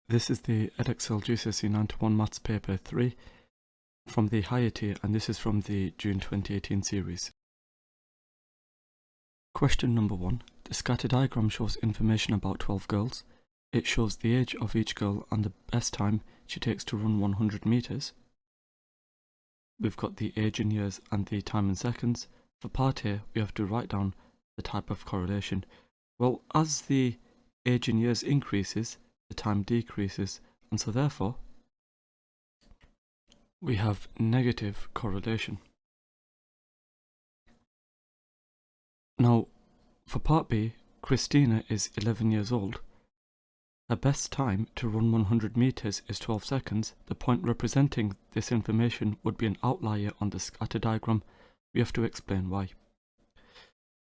This is the EdExcel GCSE 91 Maths Paper 3 from the higher tier, and this is from the June 2018 series. Question number 1. The scatter diagram shows information about 12 girls. It shows the age of each girl and the best time she takes to run 100 meters. We've got the age in years and the time in seconds. For part A, we have to write down the type of correlation. Well, as the age in years increases, the time decreases, and so therefore we have negative correlation. Now, for part B, Christina is 11 years old. Her best time to run 100 meters is 12 seconds. The point representing this information would be an outlier on the scatter diagram. We have to explain why.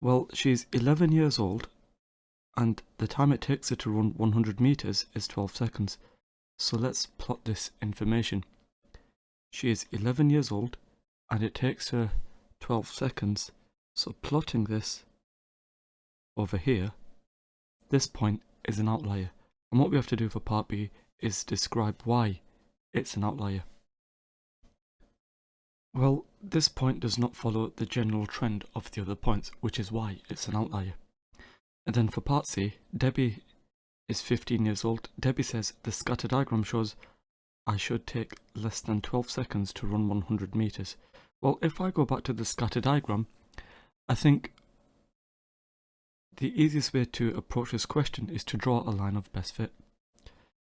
Well, she's 11 years old, and the time it takes her to run 100 meters is 12 seconds. So let's plot this information. She is 11 years old, and it takes her 12 seconds. So plotting this over here, this point is an outlier. And what we have to do for part B is describe why it's an outlier. Well, this point does not follow the general trend of the other points, which is why it's an outlier. And then for part C, Debbie is 15 years old. Debbie says the scatter diagram shows I should take less than 12 seconds to run 100 meters. Well, if I go back to the scatter diagram, I think the easiest way to approach this question is to draw a line of best fit.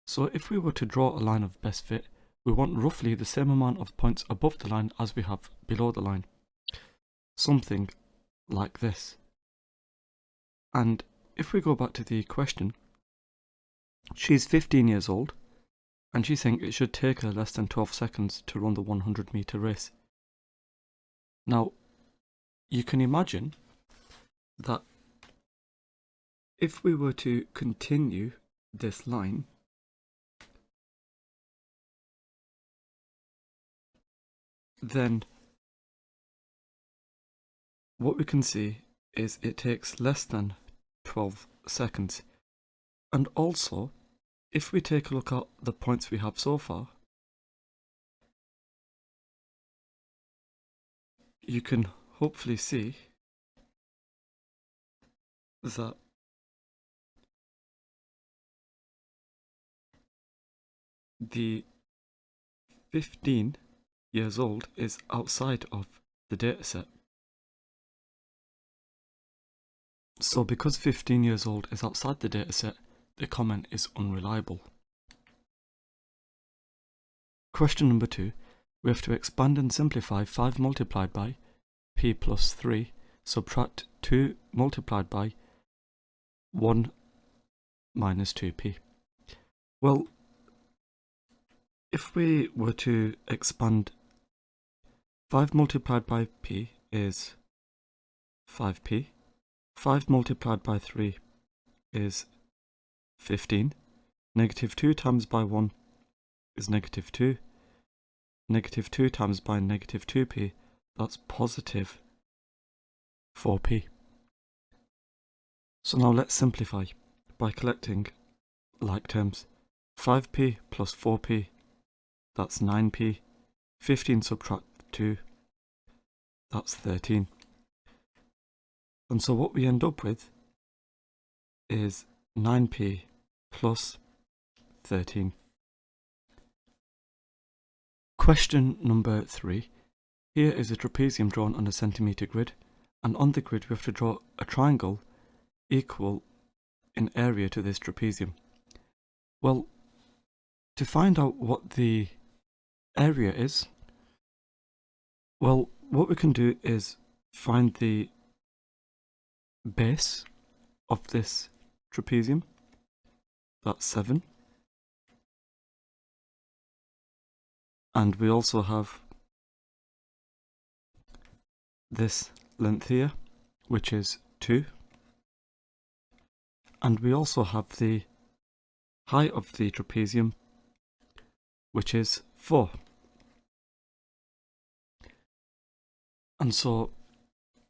So if we were to draw a line of best fit, we want roughly the same amount of points above the line as we have below the line. Something like this. And if we go back to the question, she's 15 years old, and she's saying it should take her less than 12 seconds to run the 100 meter race. Now, you can imagine that if we were to continue this line, then what we can see is it takes less than 12 seconds. And also, if we take a look at the points we have so far, you can hopefully see that the 15 years old is outside of the dataset. So because 15 years old is outside the dataset, the comment is unreliable. Question number 2. We have to expand and simplify 5 multiplied by p plus 3, subtract 2 multiplied by 1 minus 2p. Well, if we were to expand 5 multiplied by p is 5p, 5 multiplied by 3 is 15, negative 2 times by 1 is negative 2, negative 2 times by negative 2p, that's positive 4p. So now let's simplify by collecting like terms. 5p plus 4p, that's 9p, 15 subtract 2, that's 13. And so what we end up with is 9p plus 13. Question number 3. Here is a trapezium drawn on a centimetre grid, and on the grid we have to draw a triangle equal in area to this trapezium. Well, to find out what the area is, well, what we can do is find the base of this trapezium, that's 7, and we also have this length here, which is 2, and we also have the height of the trapezium, which is 4. And so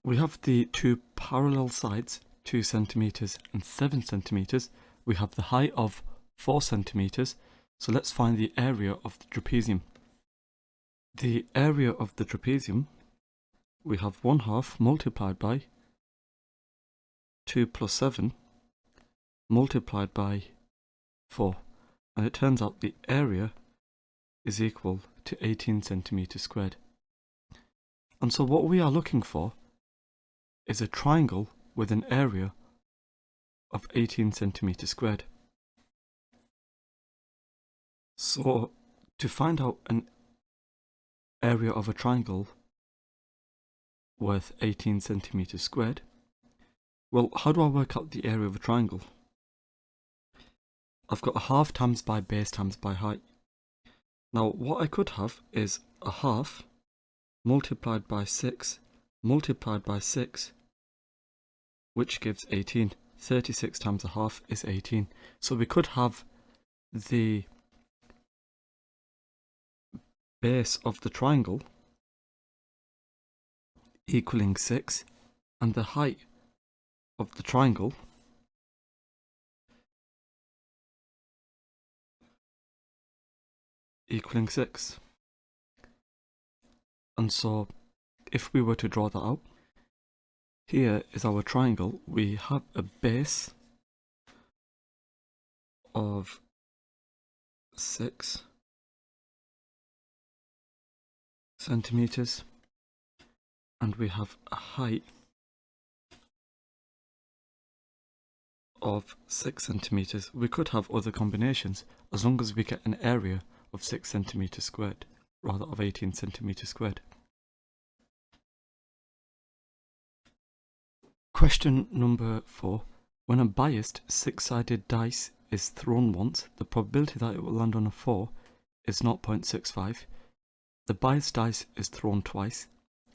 we have the two parallel sides, 2 centimeters and 7 centimeters. We have the height of 4 centimeters. So let's find the area of the trapezium. The area of the trapezium, we have 1/2 multiplied by 2 plus 7 multiplied by 4. And it turns out the area is equal to 18 centimeters squared. And so what we are looking for is a triangle with an area of 18 centimeters squared. So to find out an area of a triangle worth 18 centimeters squared, well, how do I work out the area of a triangle? I've got 1/2 times by base times by height. Now what I could have is 1/2 multiplied by 6 multiplied by 6, which gives 18. 36 times 1/2 is 18. So we could have the base of the triangle equaling 6 and the height of the triangle equaling 6. And so if we were to draw that out, here is our triangle. We have a base of 6 centimeters and we have a height of 6 centimeters. We could have other combinations as long as we get an area of 6 centimeters squared rather of 18 centimeters squared. Question number 4. When a biased 6-sided dice is thrown once, the probability that it will land on a 4 is 0.65. The biased dice is thrown twice.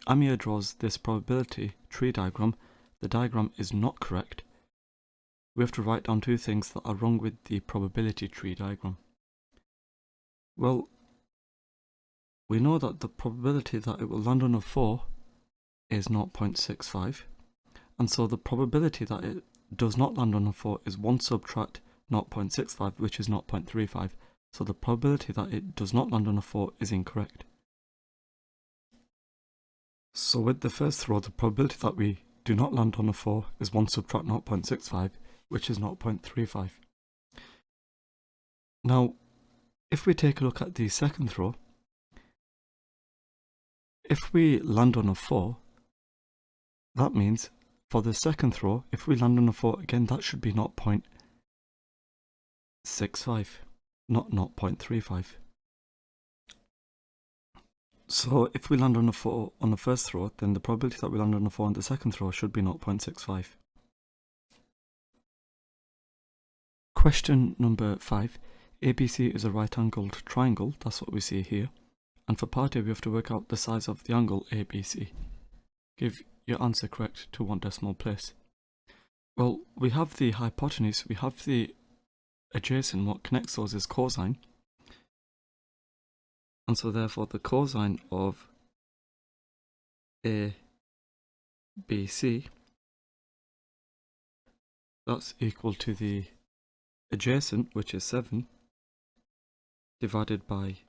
Amir draws this probability tree diagram. The diagram is not correct. We have to write down 2 things that are wrong with the probability tree diagram. Well, we know that the probability that it will land on a 4 is 0.65. And so the probability that it does not land on a 4 is 1 subtract 0.65, which is 0.35. So the probability that it does not land on a 4 is incorrect. So with the first throw, the probability that we do not land on a 4 is 1 subtract 0.65, which is 0.35. Now, if we take a look at the second throw, if we land on a 4, that means for the second throw, if we land on a 4 again, that should be 0.65, not 0.35. So if we land on a 4 on the first throw, then the probability that we land on a 4 on the second throw should be 0.65. Question number 5. ABC is a right-angled triangle, that's what we see here. And for part A, we have to work out the size of the angle ABC. Give your answer correct to 1 decimal place. Well, we have the hypotenuse, we have the adjacent, what connects those is cosine. And so therefore the cosine of ABC, that's equal to the adjacent, which is 7, divided by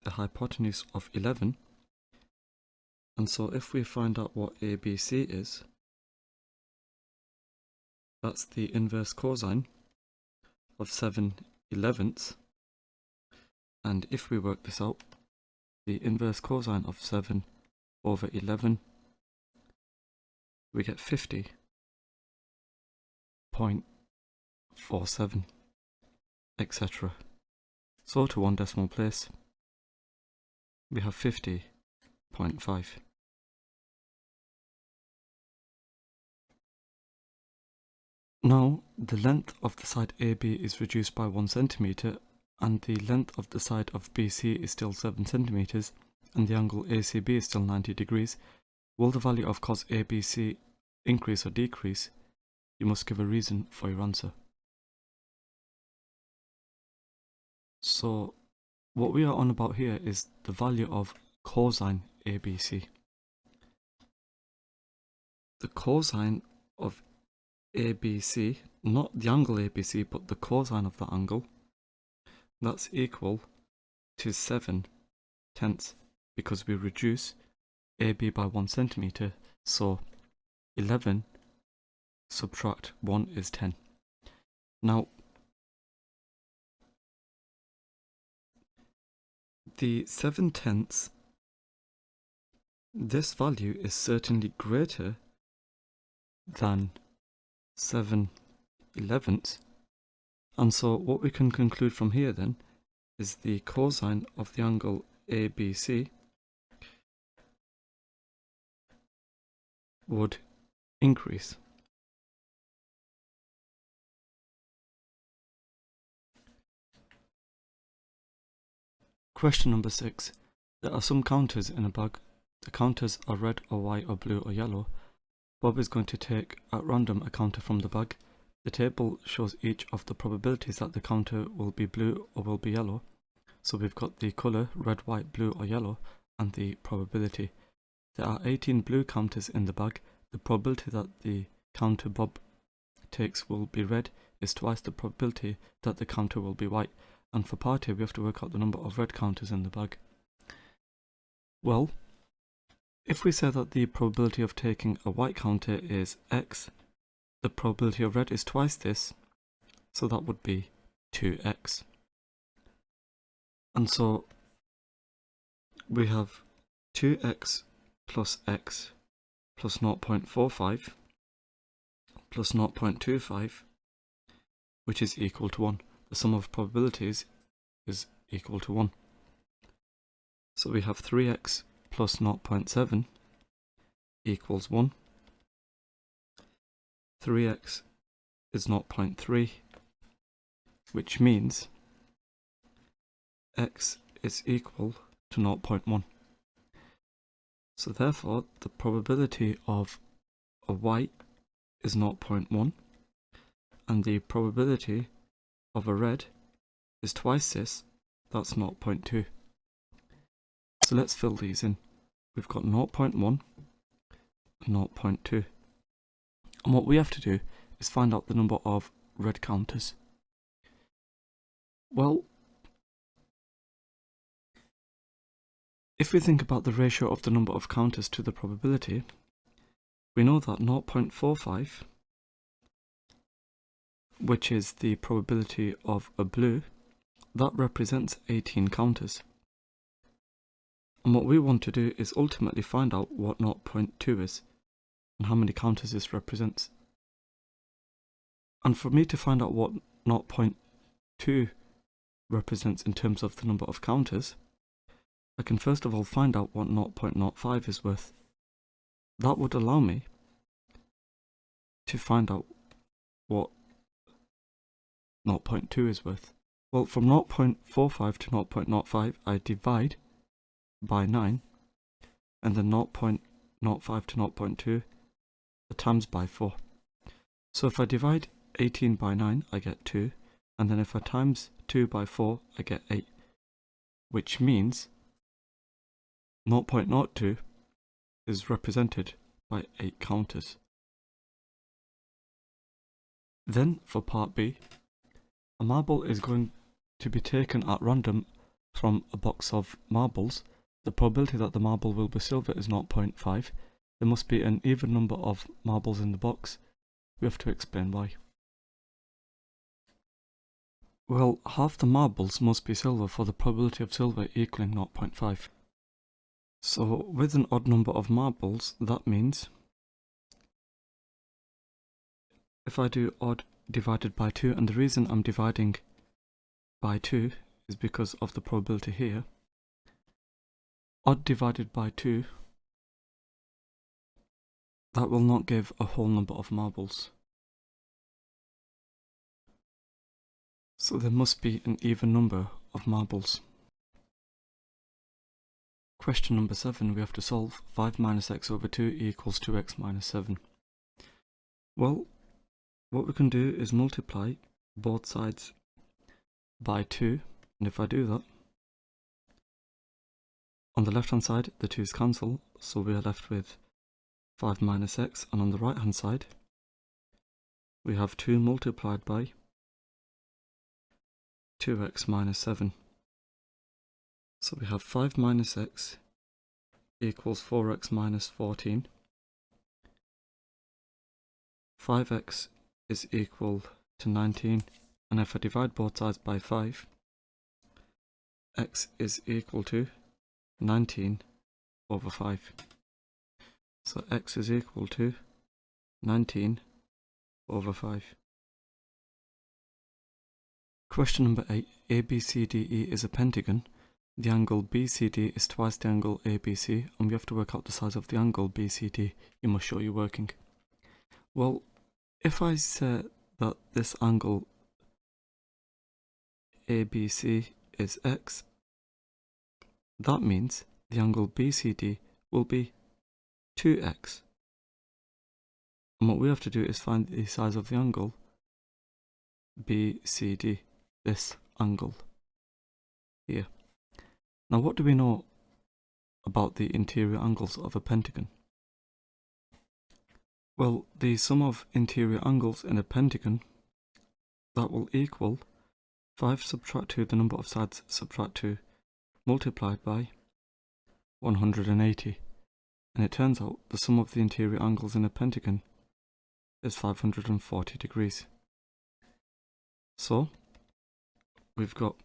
the hypotenuse of 11. And so if we find out what ABC is, that's the inverse cosine of 7/11. And if we work this out, the inverse cosine of 7/11, we get 50.47, etc. So to 1 decimal place, we have 50.5. Now, the length of the side AB is reduced by 1 centimeter, and the length of the side of BC is still 7 centimeters, and the angle ACB is still 90 degrees. Will the value of cos ABC increase or decrease? You must give a reason for your answer. So, what we are on about here is the value of cosine ABC. The cosine of ABC, not the angle ABC, but the cosine of the angle, That's equal to 7/10 because we reduce AB by 1 centimeter, so 11 subtract 1 is 10. Now, the 7/10, this value is certainly greater than 7/11, and so what we can conclude from here then is the cosine of the angle ABC would increase. Question number 6. There are some counters in a bag. The counters are red or white or blue or yellow. Bob is going to take at random a counter from the bag. The table shows each of the probabilities that the counter will be blue or will be yellow. So we've got the colour red, white, blue or yellow and the probability. There are 18 blue counters in the bag. The probability that the counter Bob takes will be red is twice the probability that the counter will be white. And for part A, we have to work out the number of red counters in the bag. Well, if we say that the probability of taking a white counter is x, the probability of red is twice this, so that would be 2x. And so we have 2x plus x plus 0.45 plus 0.25, which is equal to 1. The sum of probabilities is equal to 1. So we have 3x plus 0.7 equals 1. 3x is 0.3, which means x is equal to 0.1. So therefore, the probability of a white is 0.1, and the probability of a red is twice this, that's 0.2. So let's fill these in. We've got 0.1 and 0.2. And what we have to do is find out the number of red counters. Well, if we think about the ratio of the number of counters to the probability, we know that 0.45, which is the probability of a blue, that represents 18 counters. And what we want to do is ultimately find out what 0.2 is and how many counters this represents. And for me to find out what 0.2 represents in terms of the number of counters, I can first of all find out what 0.05 is worth. That would allow me to find out what 0.2 is worth. Well, from 0.45 to 0.05, I divide by 9, and then 0.05 to 0.2 are times by 4. So if I divide 18 by 9, I get 2, and then if I times 2 by 4, I get 8, which means 0.02 is represented by 8 counters. Then for part B, a marble is going to be taken at random from a box of marbles. The probability that the marble will be silver is 0.5. There must be an even number of marbles in the box. We have to explain why. Well, half the marbles must be silver for the probability of silver equaling 0.5. So with an odd number of marbles, that means if I do odd divided by 2, and the reason I'm dividing by 2 is because of the probability here, odd divided by 2, that will not give a whole number of marbles. So there must be an even number of marbles. Question number 7, we have to solve 5 minus x over 2 equals 2x minus 7. Well, what we can do is multiply both sides by 2, and if I do that, on the left hand side the 2's cancel, so we are left with 5 minus x, and on the right hand side we have 2 multiplied by 2x minus 7. So we have 5 minus x equals 4x minus 14. 5x is equal to 19, and if I divide both sides by 5, x is equal to 19 over 5. So x is equal to 19 over 5. Question number 8. ABCDE is a pentagon. The angle BCD is twice the angle ABC, and we have to work out the size of the angle BCD. You must show your working. Well, if I say that this angle ABC is x, that means the angle BCD will be 2x. And what we have to do is find the size of the angle BCD, this angle here. Now, what do we know about the interior angles of a pentagon? Well, the sum of interior angles in a pentagon, that will equal 5 subtract 2, the number of sides subtract 2, multiplied by 180. And it turns out the sum of the interior angles in a pentagon is 540 degrees. So, we've got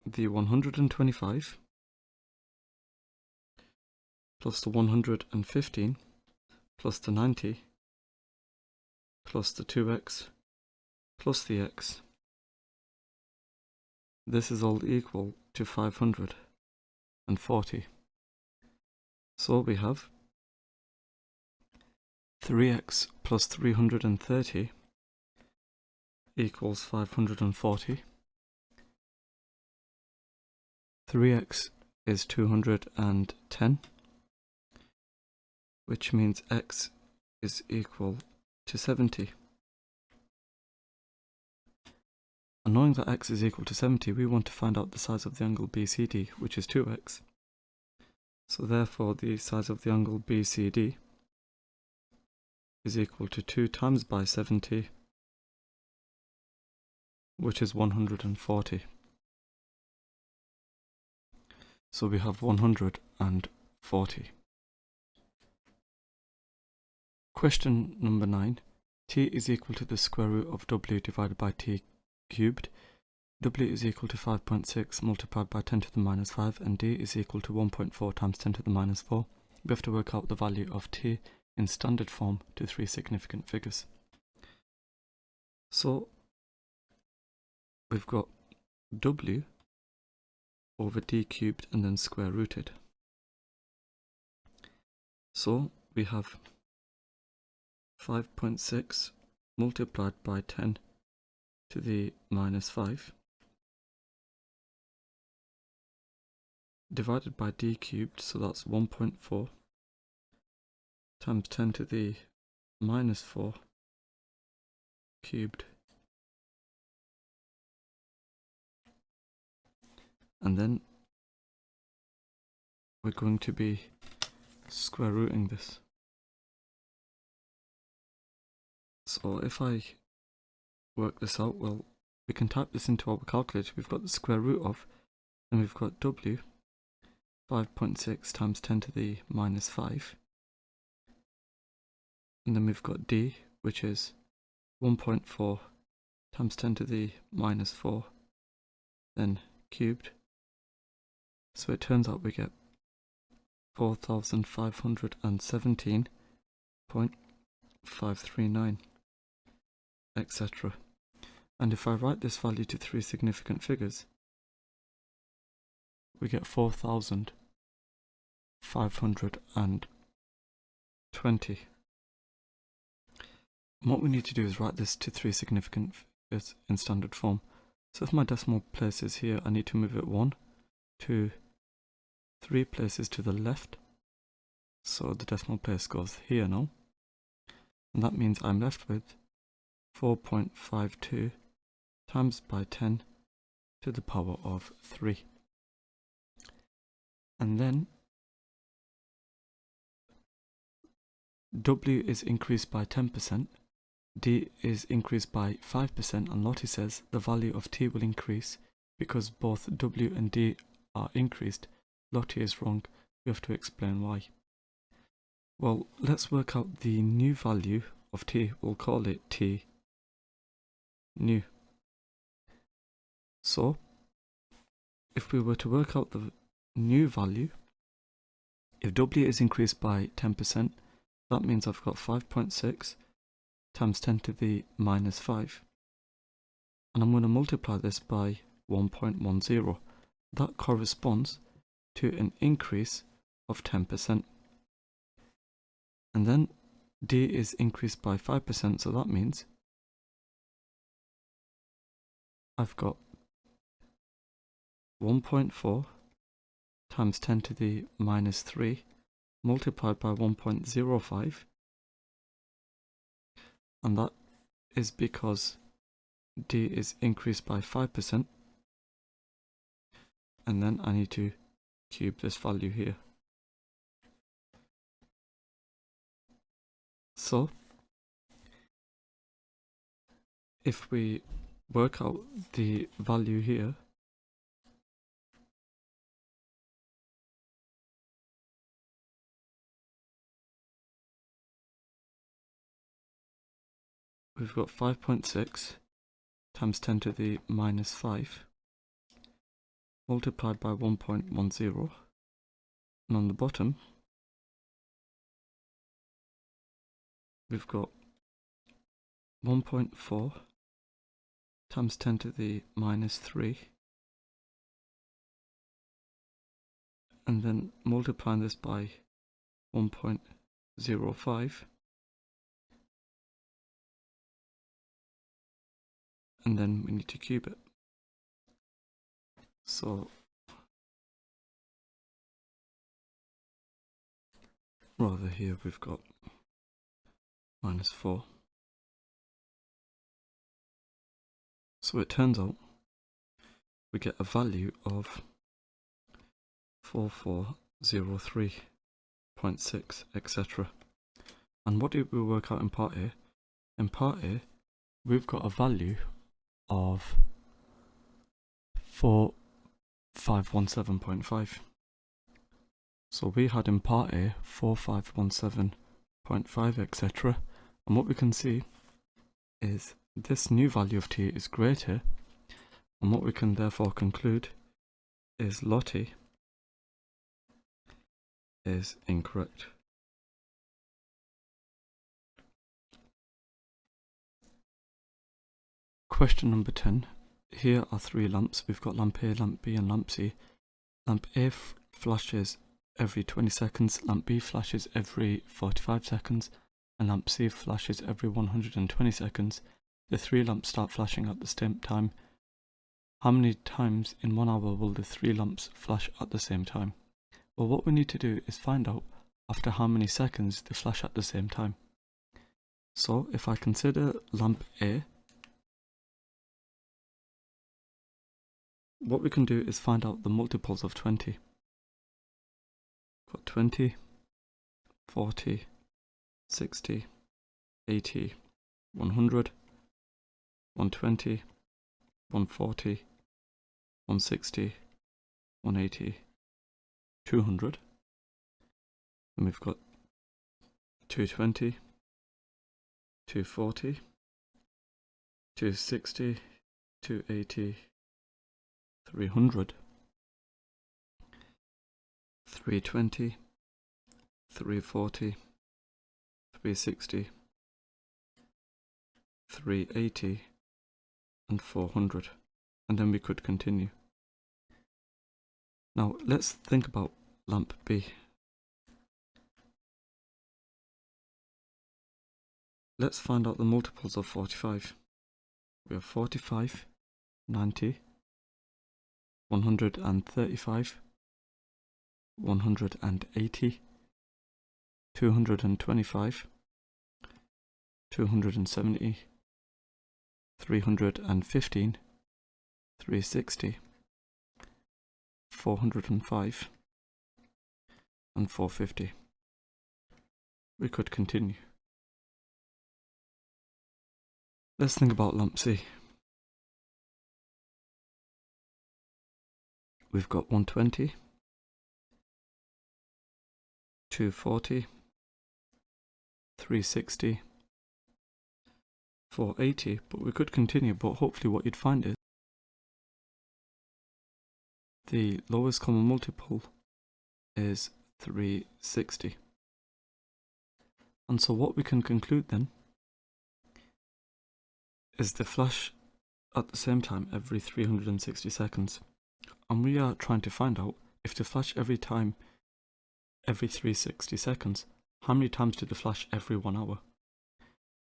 the 125 plus the 115 plus the 90 plus the 2x plus the x. This is all equal to 540. So we have 3x plus 330 equals 540. 3x is 210, which means x is equal to 70. And knowing that x is equal to 70, we want to find out the size of the angle BCD, which is 2x. So therefore the size of the angle BCD is equal to 2 times by 70, which is 140. So we have 140. Question number 9. T is equal to the square root of w divided by t cubed. W is equal to 5.6 multiplied by 10 to the minus 5, and d is equal to 1.4 times 10 to the minus 4. We have to work out the value of t in standard form to 3 significant figures. So we've got w over d cubed and then square rooted. So we have 5.6 multiplied by 10 to the minus 5 divided by d cubed, so that's 1.4 times 10 to the minus 4 cubed. And then we're going to be square rooting this. So if I work this out, well, we can type this into our calculator. We've got the square root of, and we've got w, 5.6 times 10 to the minus 5. And then we've got d, which is 1.4 times 10 to the minus 4, then cubed. So it turns out we get 4,517.539, etc. And if I write this value to 3 significant figures, we get 4,520. And what we need to do is write this to 3 significant figures in standard form. So if my decimal place is here, I need to move it 1, 2, 3 places to the left. So the decimal place goes here now. And that means I'm left with 4.52 times by 10 to the power of 3. And then W is increased by 10%, D is increased by 5%, and Lottie says the value of T will increase because both W and D are increased, Lottie is wrong. We have to explain why. Well, let's work out the new value of T. We'll call it T new. So, if we were to work out the new value, if W is increased by 10%, that means I've got 5.6 times 10 to the minus 5. And I'm going to multiply this by 1.10. That corresponds to an increase of 10%. And then D is increased by 5%, so that means I've got 1.4 times 10 to the minus 3 multiplied by 1.05, and that is because D is increased by 5%, and then I need to cube this value here. So if we work out the value here, we've got 5.6 times 10 to the minus 5 multiplied by 1.10, and on the bottom we've got 1.4 times 10 to the minus 3, and then multiplying this by 1.05, and then we need to cube it. So rather here we've got minus 4. So it turns out we get a value of 4403.6, etc. And what did we work out in part A? In part A, we've got a value of 4517.5. So we had in part A 4517.5, etc. And what we can see is this new value of T is greater, and what we can therefore conclude is Lottie is incorrect. Question number 10. Here are three lamps. We've got lamp A, lamp B and lamp C. Lamp A flashes every 20 seconds, lamp B flashes every 45 seconds, and lamp C flashes every 120 seconds. The three lamps start flashing at the same time. How many times in 1 hour will the three lamps flash at the same time? Well, what we need to do is find out after how many seconds they flash at the same time. So if I consider lamp A, what we can do is find out the multiples of 20. Got 20, 40, 60, 80, 100, 120, 140, 160, 180, 200. And we've got 220, 240, 260, 280, 300, 320, 340, 360, 380, and 400, and then we could continue. Now let's think about lamp B. Let's find out the multiples of 45. We have 45, 90, 135, 180, 225, 270, 315, 360, 405, and 450. We could continue. Let's think about lamp C. we've got 120, 240, 360, 480, but we could continue, but hopefully what you'd find is the lowest common multiple is 360. And so what we can conclude then is the flash at the same time every 360 seconds. And we are trying to find out if the flash every time every 360 seconds, how many times did the flash every 1 hour?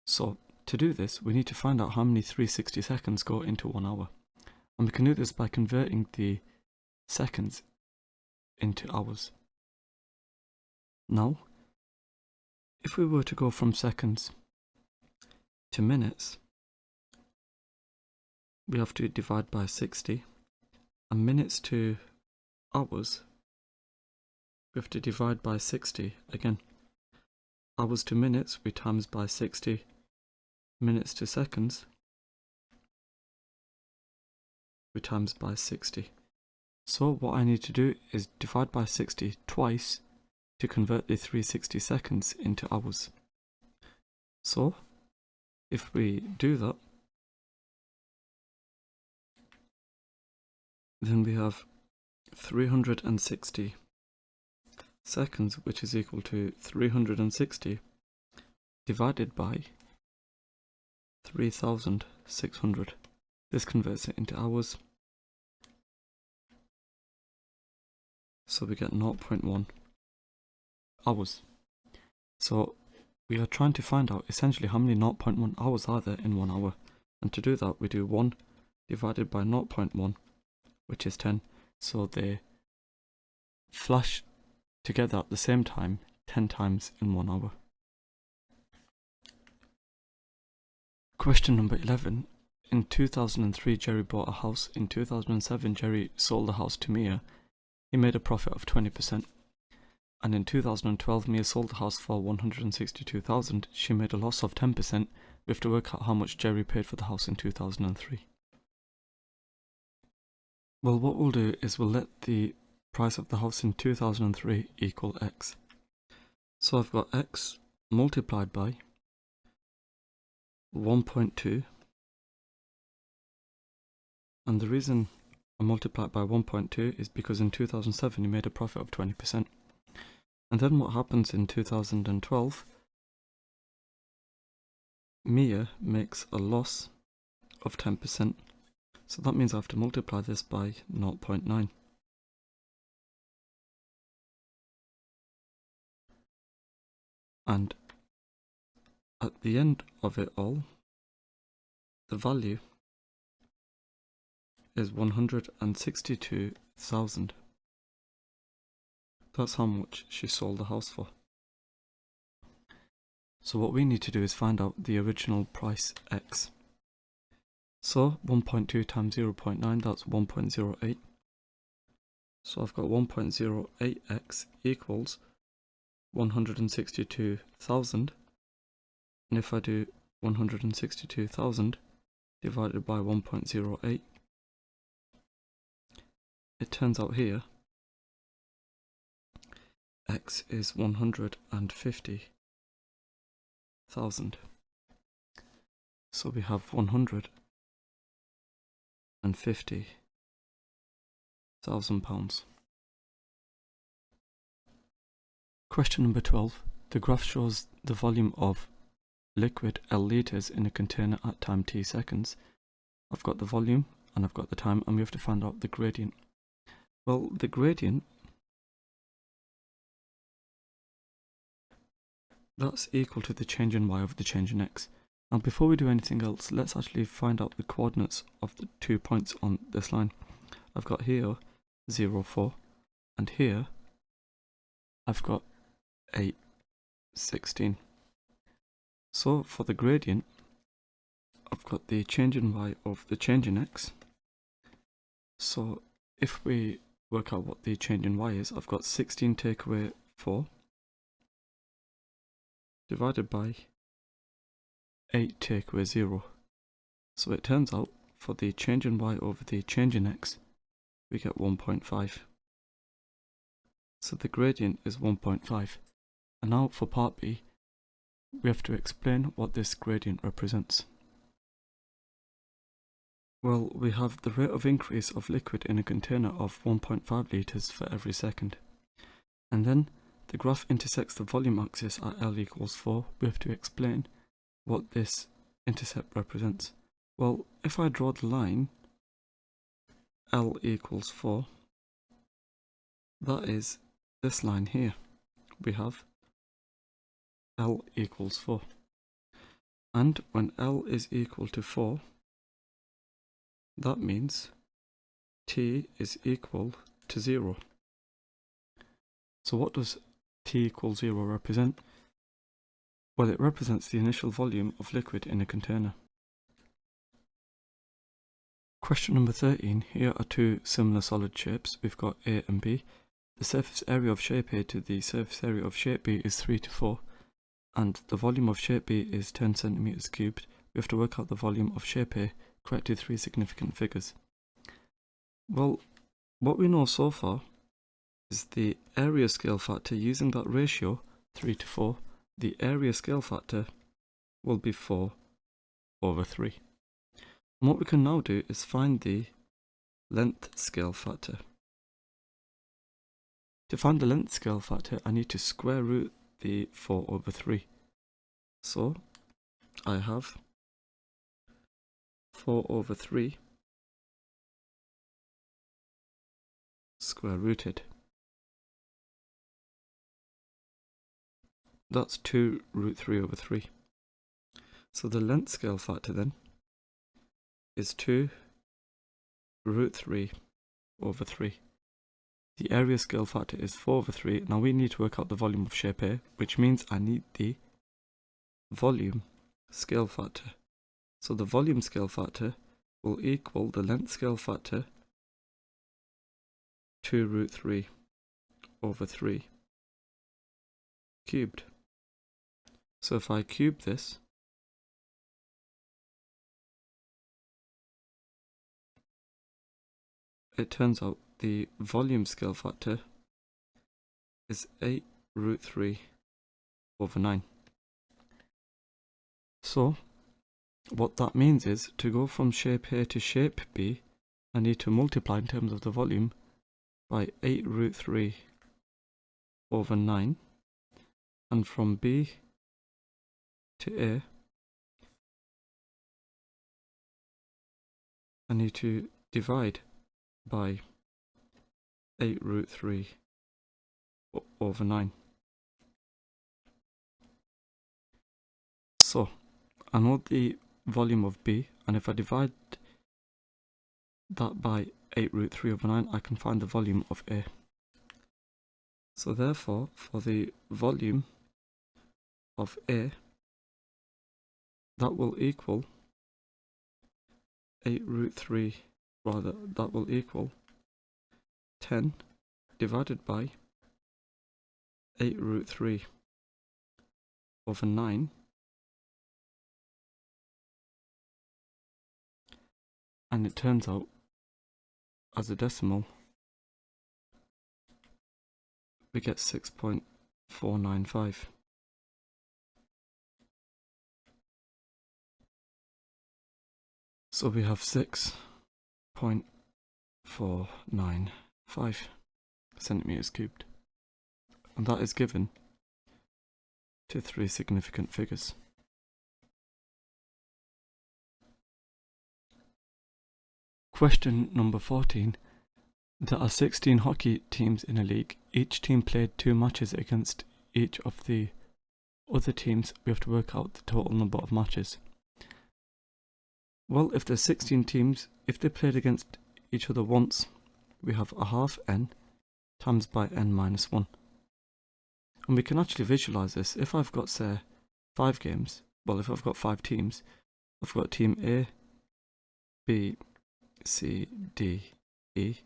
So to do this, we need to find out how many 360 seconds go into 1 hour. And we can do this by converting the seconds into hours. Now, if we were to go from seconds to minutes, we have to divide by 60, and minutes to hours, we have to divide by 60 again. Hours to minutes, we times by 60, minutes to seconds, we times by 60. So what I need to do is divide by 60 twice to convert the 360 seconds into hours. So if we do that, then we have 360 seconds, which is equal to 360 divided by 3,600. This converts it into hours. So we get 0.1 hours. So we are trying to find out essentially how many 0.1 hours are there in 1 hour. And to do that, we do 1 divided by 0.1, which is 10. So they flash together at the same time 10 times in 1 hour. Question number 11. In 2003, Jerry bought a house. In 2007, Jerry sold the house to Mia. He made a profit of 20%. And in 2012, Mia sold the house for $162,000. She made a loss of 10%. We have to work out how much Jerry paid for the house in 2003. Well, what we'll do is we'll let the price of the house in 2003 equal X. So I've got X multiplied by 1.2. And the reason I multiply it by 1.2 is because in 2007 he made a profit of 20%. And then what happens in 2012, Mia makes a loss of 10%. So that means I have to multiply this by 0.9. And at the end of it all, the value is 162,000. That's how much she sold the house for. So what we need to do is find out the original price X. So 1.2 times 0.9, that's 1.08. So I've got 1.08x equals 162,000. And if I do 162,000 divided by 1.08, it turns out here X is 150,000. So we have 150,000 pounds. Question number 12. The graph shows the volume of liquid L litres in a container at time t seconds. I've got the volume and I've got the time, and we have to find out the gradient. Well, the gradient, that's equal to the change in y over the change in x. And before we do anything else, let's actually find out the coordinates of the 2 points on this line. I've got here 0, 4, and here I've got 8, 16. So for the gradient, I've got the change in y over the change in x. So if we work out what the change in y is, I've got 16 take away 4 divided by 8 take away 0. So it turns out for the change in y over the change in x, we get 1.5. So the gradient is 1.5. And now for part B, we have to explain what this gradient represents. Well, we have the rate of increase of liquid in a container of 1.5 litres for every second. And then the graph intersects the volume axis at L equals 4. We have to explain what this intercept represents. Well, if I draw the line L equals 4, that is this line here. We have L equals 4. And when L is equal to 4, that means T is equal to 0. So what does T equals 0 represent? Well, it represents the initial volume of liquid in a container. Question number 13. Here are two similar solid shapes. We've got A and B. The surface area of shape A to the surface area of shape B is 3 to 4, and the volume of shape B is 10 centimeters cubed. We have to work out the volume of shape A, correct to three significant figures. Well, what we know so far is the area scale factor. Using that ratio, 3 to 4, the area scale factor will be 4/3. And what we can now do is find the length scale factor. To find the length scale factor, I need to square root the 4/3. So I have 4/3 square rooted. That's 2√3/3. So the length scale factor then is 2√3/3. The area scale factor is 4/3. Now we need to work out the volume of shape A, which means I need the volume scale factor. So the volume scale factor will equal the length scale factor 2√3/3 cubed. So if I cube this, it turns out the volume scale factor is 8√3/9. So what that means is, to go from shape A to shape B, I need to multiply in terms of the volume by 8√3/9, and from B to A, I need to divide by 8√3/9. So I know the volume of B, and if I divide that by 8√3/9, I can find the volume of A. So therefore, for the volume of A, that will equal that will equal 10 divided by 8√3/9, and it turns out as a decimal we get 6.495. So we have 6.495 centimeters cubed, and that is given to three significant figures. Question number 14. There are 16 hockey teams in a league. Each team played 2 matches against each of the other teams. We have to work out the total number of matches. Well, if there's 16 teams, if they played against each other once, we have a half n times by n minus 1. And we can actually visualize this. If I've got, say, 5 games, well, if I've got 5 teams, I've got team A, B, C, D, E,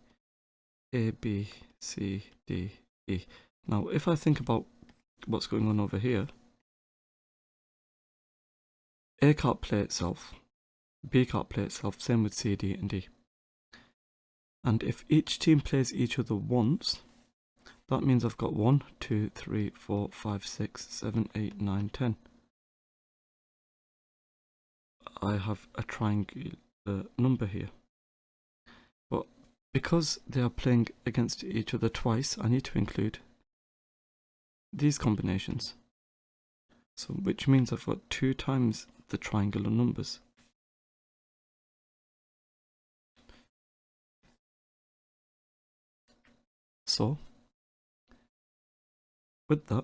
A, B, C, D, E. Now, if I think about what's going on over here, A can't play itself, B can't play itself, same with C, D, and D. And if each team plays each other once, that means I've got 1, 2, 3, 4, 5, 6, 7, 8, 9, 10. I have a triangular number here. But because they are playing against each other twice, I need to include these combinations. So which means I've got 2 times the triangular numbers. So with that,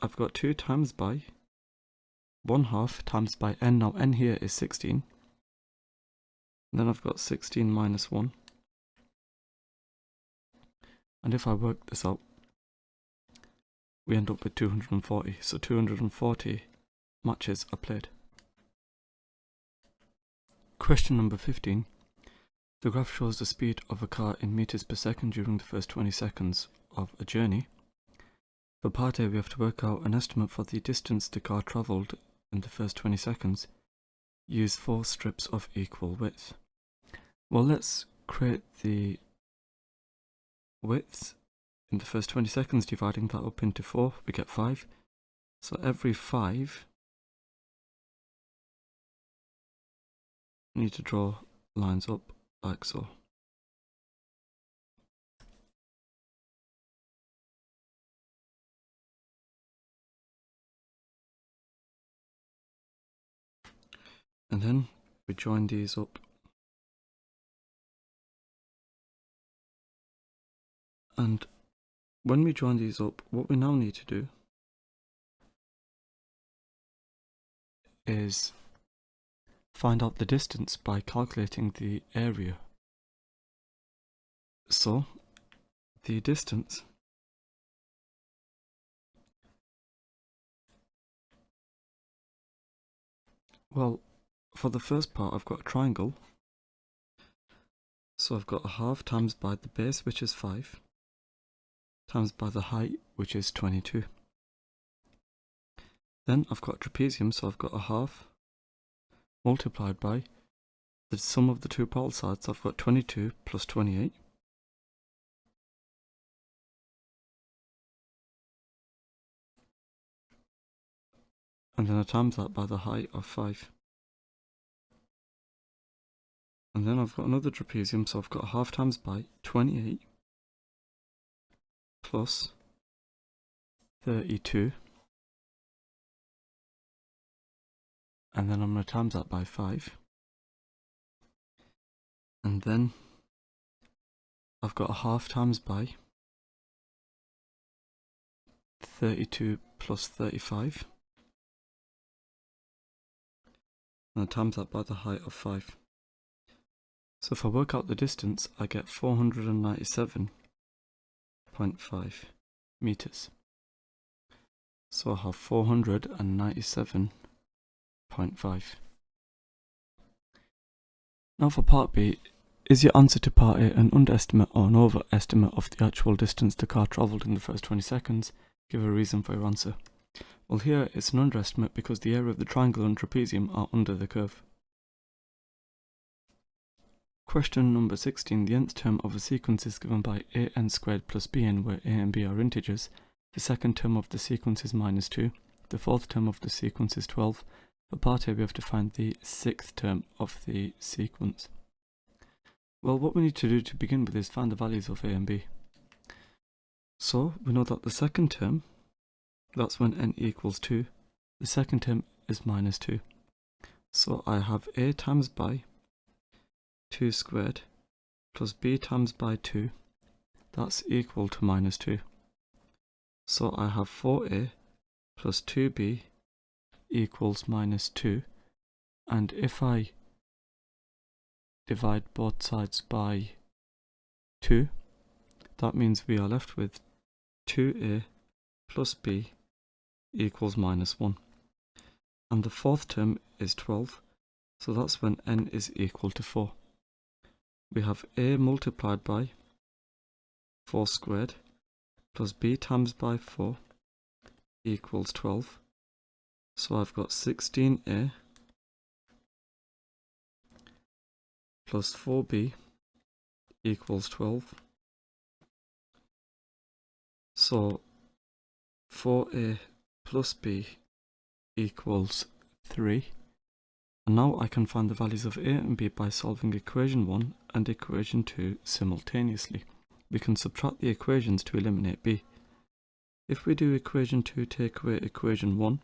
I've got 2 times by 1/2 times by n. Now n here is 16. And then I've got 16 minus 1. And if I work this out, we end up with 240. So 240 matches are played. Question number 15. The graph shows the speed of a car in meters per second during the first 20 seconds of a journey. For part A, we have to work out an estimate for the distance the car travelled in the first 20 seconds. Use 4 strips of equal width. Well, let's create the widths in the first 20 seconds, dividing that up into 4, we get 5. So every 5, we need to draw lines up like so. And then we join these up. And when we join these up, what we now need to do is find out the distance by calculating the area. So the distance well, for the first part I've got a triangle, so I've got 1/2 times by the base, which is 5, times by the height, which is 22. Then I've got a trapezium, so I've got 1/2 multiplied by the sum of the 2 parallel sides. I've got 22 plus 28. And then I times that by the height of 5. And then I've got another trapezium, so I've got 1/2 times by 28 plus 32. And then I'm going to times that by 5. And then I've got 1/2 times by 32 plus 35. And I times that by the height of 5. So if I work out the distance, I get 497.5 meters. So I have 497.5. Now for part B, is your answer to part A an underestimate or an overestimate of the actual distance the car travelled in the first 20 seconds? Give a reason for your answer. Well, here it's an underestimate because the area of the triangle and trapezium are under the curve. Question number 16. The nth term of a sequence is given by an squared plus bn, where a and b are integers. The second term of the sequence is -2. The fourth term of the sequence is 12. For part A, we have to find the 6th term of the sequence. Well, what we need to do to begin with is find the values of a and b. So we know that the second term, that's when n equals 2. The second term is -2. So I have a times by 2 squared plus b times by 2, that's equal to -2. So I have 4a plus 2b equals -2, and if I divide both sides by 2, that means we are left with 2a plus b equals -1. And the fourth term is 12, so that's when n is equal to 4. We have a multiplied by 4 squared plus b times by 4 equals 12. So I've got 16a plus 4b equals 12. So 4a plus b equals 3. And now I can find the values of a and b by solving equation 1 and equation 2 simultaneously. We can subtract the equations to eliminate b. If we do equation 2 take away equation 1,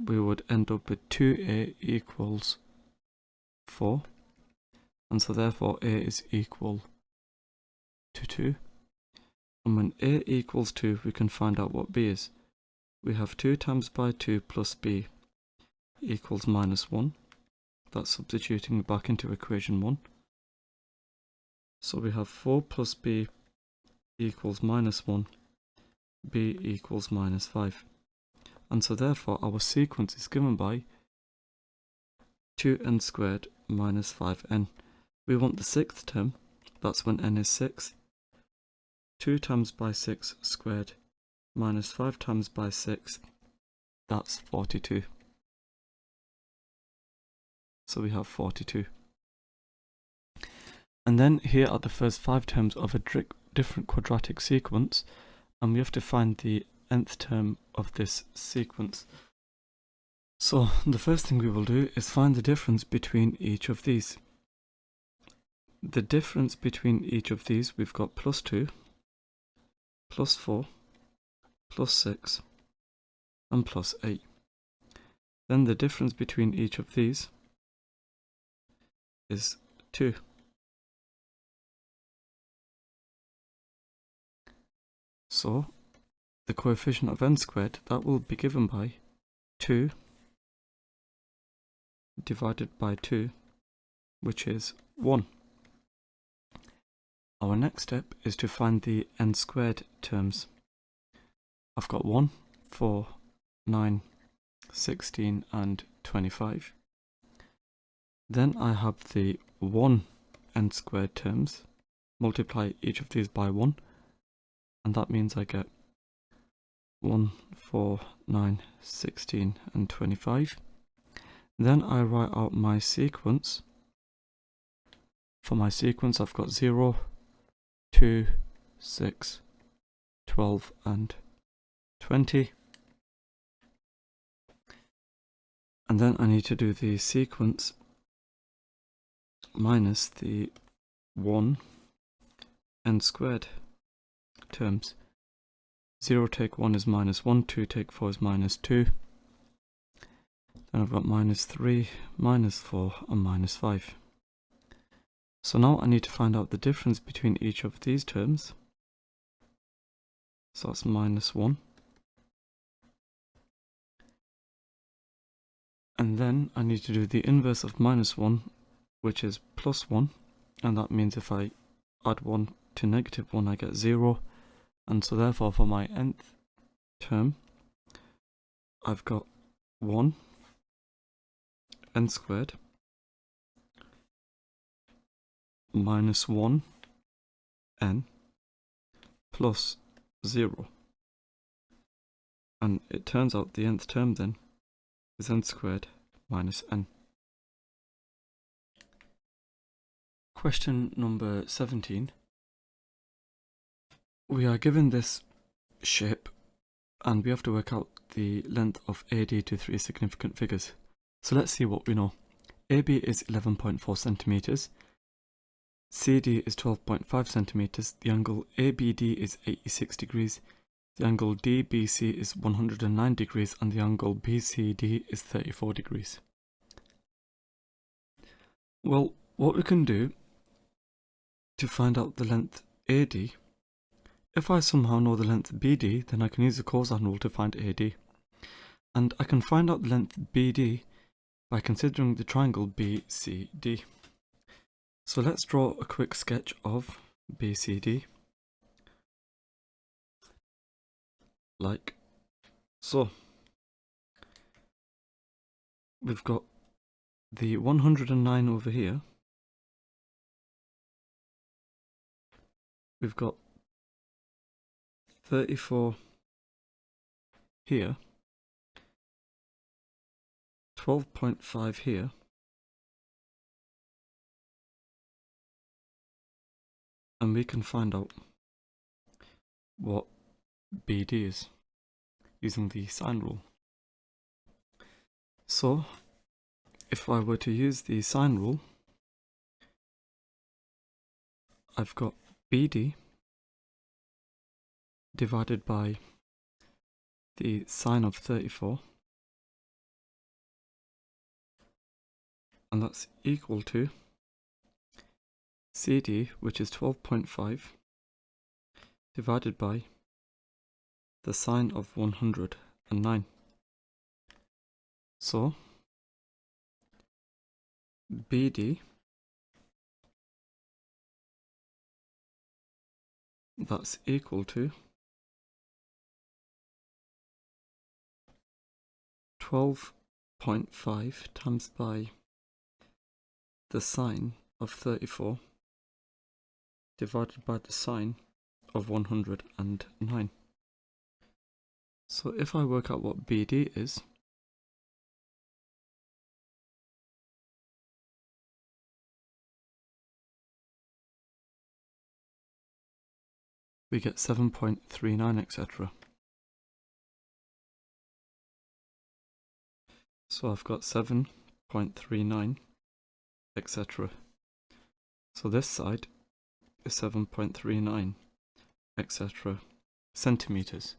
we would end up with 2a equals 4. And so therefore a is equal to 2. And when a equals 2, we can find out what b is. We have 2 times by 2 plus b equals minus 1. That's substituting back into equation 1. So we have 4 plus b equals minus 1, b equals minus 5. And so therefore our sequence is given by 2n squared minus 5n. We want the sixth term, that's when n is 6. 2 times by 6 squared minus 5 times by 6, that's 42. So we have 42. And then here are the first 5 terms of a different quadratic sequence, and we have to find the nth term of this sequence. So the first thing we will do is find the difference between each of these. The difference between each of these, we've got plus 2, plus 4, plus 6, and plus 8. Then the difference between each of these is 2. So the coefficient of n squared, that will be given by 2 divided by 2, which is 1. Our next step is to find the n squared terms. I've got 1, 4, 9, 16 and 25. Then I have the 1 n squared terms. Multiply each of these by 1, and that means I get 1, 4, 9, 16 and 25. Then I write out my sequence. For my sequence I've got 0, 2, 6, 12 and 20. And then I need to do the sequence minus the 1 n squared terms. 0 take 1 is minus 1, 2 take 4 is minus 2. Then I've got minus 3, minus 4 and minus 5. So now I need to find out the difference between each of these terms. So that's minus 1. And then I need to do the inverse of minus 1, which is plus 1. And that means if I add 1 to negative 1, I get 0. And so therefore for my nth term, I've got 1 n squared minus 1 n plus 0. And it turns out the nth term then is n squared minus n. Question number 17. We are given this shape and we have to work out the length of AD to 3 significant figures. So let's see what we know. AB is 11.4 centimeters. CD is 12.5 centimeters. The angle ABD is 86 degrees. The angle DBC is 109 degrees and the angle BCD is 34 degrees. Well, what we can do to find out the length AD, if I somehow know the length BD, then I can use the cosine rule to find AD. And I can find out the length BD by considering the triangle BCD. So let's draw a quick sketch of BCD. Like so. We've got the 109 over here. We've got 34 here. 12.5 here. and we can find out what BD is using the sine rule. So if I were to use the sine rule, I've got BD divided by the sine of 34, and that's equal to CD, which is 12.5, divided by the sine of 109. So BD, that's equal to 12.5 times by the sine of 34 divided by the sine of 109. So if I work out what BD is, we get 7.39, etc. So I've got 7.39, etc. So this side is 7.39, etc. centimeters.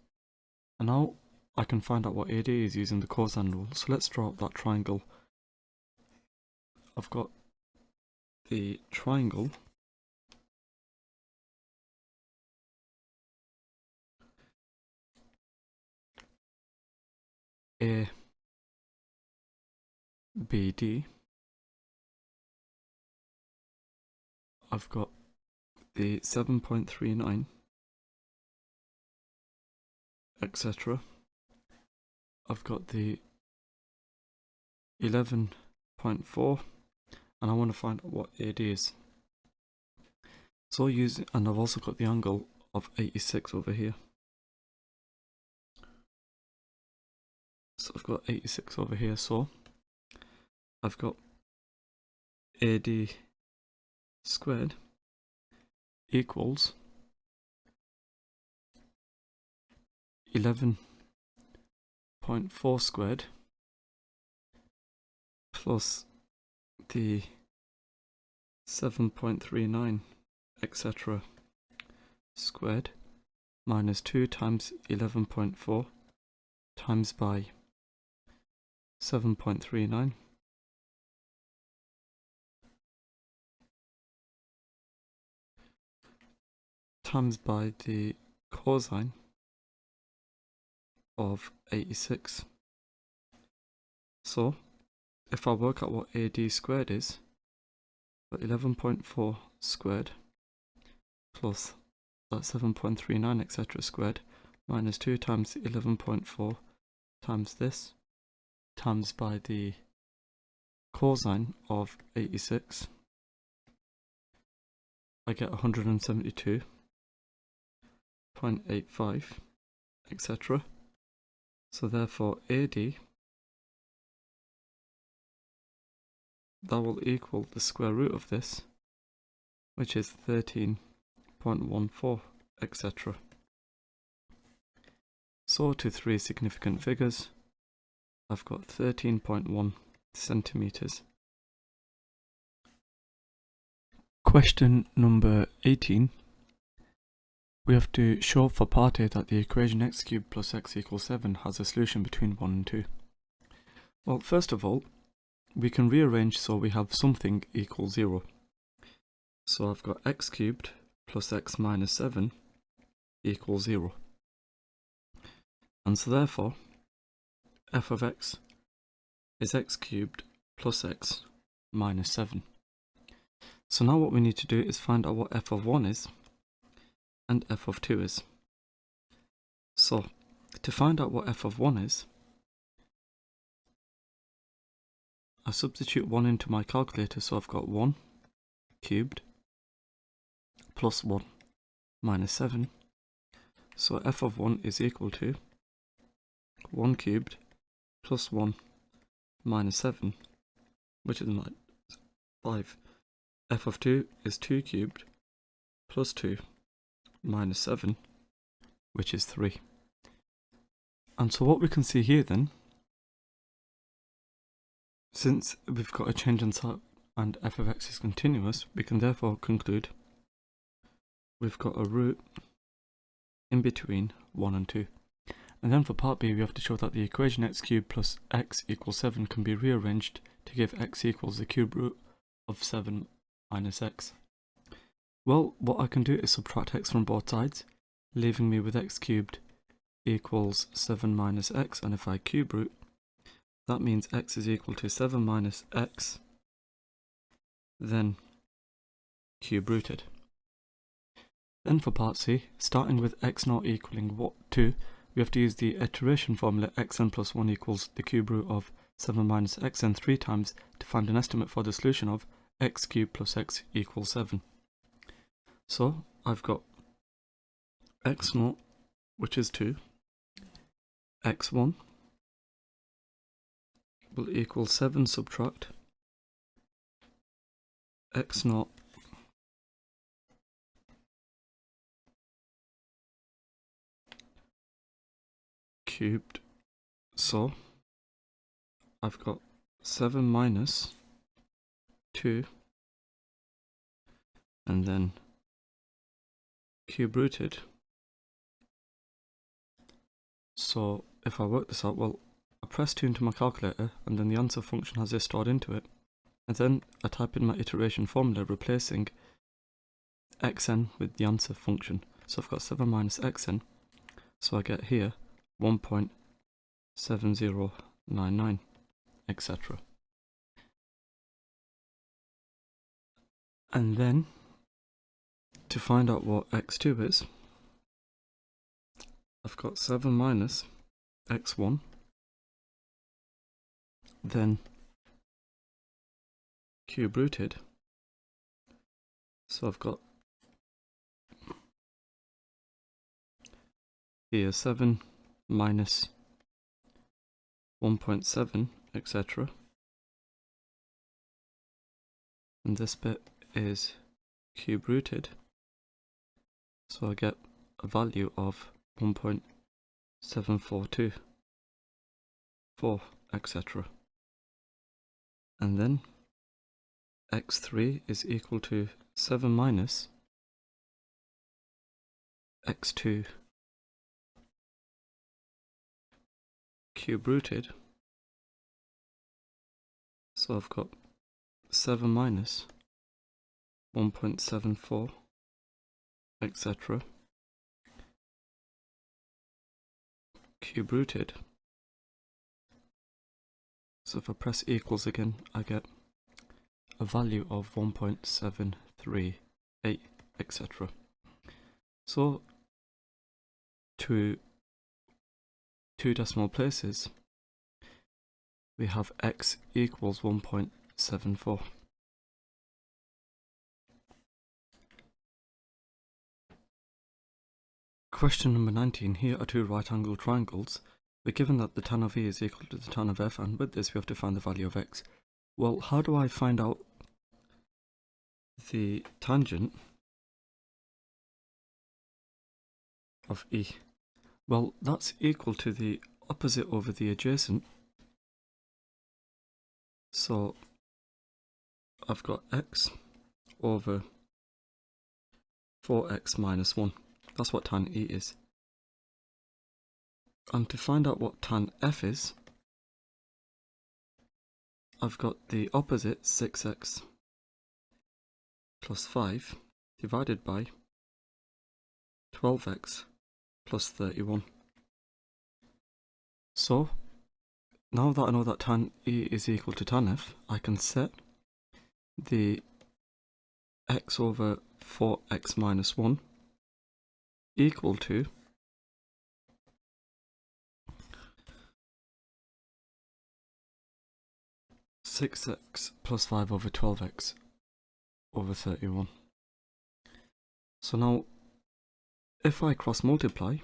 And now I can find out what AD is using the cosine rule. So let's draw up that triangle. I've got the triangle ABD. I've got the 7.39, etc. I've got the 11.4, and I want to find out what AD is. So and I've also got the angle of 86 over here. So I've got 86 over here, so I've got AD squared equals 11.4 squared plus the 7.39, etc. squared minus 2 times 11.4 times by 7.39 times by the cosine of 86. So if I work out what AD squared is, 11.4 squared plus that 7.39, etc. squared minus 2 times 11.4 times this times by the cosine of 86, I get 172.85, etc. So therefore AD, that will equal the square root of this, which is 13.14, etc. So to three significant figures, I've got 13.1 centimeters. Question number 18. We have to show for part A that the equation x cubed plus x equals 7 has a solution between 1 and 2. Well, first of all, we can rearrange so we have something equal 0. So I've got x cubed plus x minus 7 equals 0. And so therefore, f of x is x cubed plus x minus 7. So now what we need to do is find out what f of 1 is and f of 2 is. So to find out what f of 1 is, I substitute 1 into my calculator, so I've got 1 cubed plus 1 minus 7. So f of 1 is equal to 1 cubed plus 1 minus 7, which is 5. F of 2 is 2 cubed plus 2 minus 7, which is 3. And so what we can see here then, since we've got a change in type and f of x is continuous, we can therefore conclude we've got a root in between 1 and 2. And then for part B, we have to show that the equation x cubed plus x equals 7 can be rearranged to give x equals the cube root of 7 minus x. Well, what I can do is subtract x from both sides, leaving me with x cubed equals 7 minus x, and if I cube root, that means x is equal to 7 minus x, then cube rooted. Then for part C, starting with x not equaling 2, we have to use the iteration formula xn plus 1 equals the cube root of 7 minus xn 3 times to find an estimate for the solution of x cubed plus x equals 7. So I've got x0, which is 2, x1 will equal 7 subtract x0 cubed. So I've got 7 minus 2 and then cube rooted. So if I work this out, well, I press 2 into my calculator and then the answer function has this stored into it, and then I type in my iteration formula replacing xn with the answer function. So I've got 7 minus xn, so I get here 1.7099, etc. And then to find out what x2 is, I've got 7 minus x1, then cube rooted, so I've got here 7 minus 1.7, etc. And this bit is cube rooted, so I get a value of 1.7424, etc. And then x3 is equal to 7 minus x2 cube rooted, so I've got 7 minus 1.74, etc. cube rooted. So if I press equals again, I get a value of 1.738, etc. So to 2 decimal places, we have x equals 1.74. Question number 19. Here are 2 right-angled triangles. We're given that the tan of E is equal to the tan of F, and with this we have to find the value of x. Well, how do I find out the tangent of E? Well, that's equal to the opposite over the adjacent. So I've got x over 4x minus 1. That's what tan E is. And to find out what tan F is, I've got the opposite 6x plus 5 divided by 12x plus 31. So now that I know that tan E is equal to tan F, I can set the x over 4x minus 1 equal to 6x plus 5 over 12x over 31. So now if I cross multiply,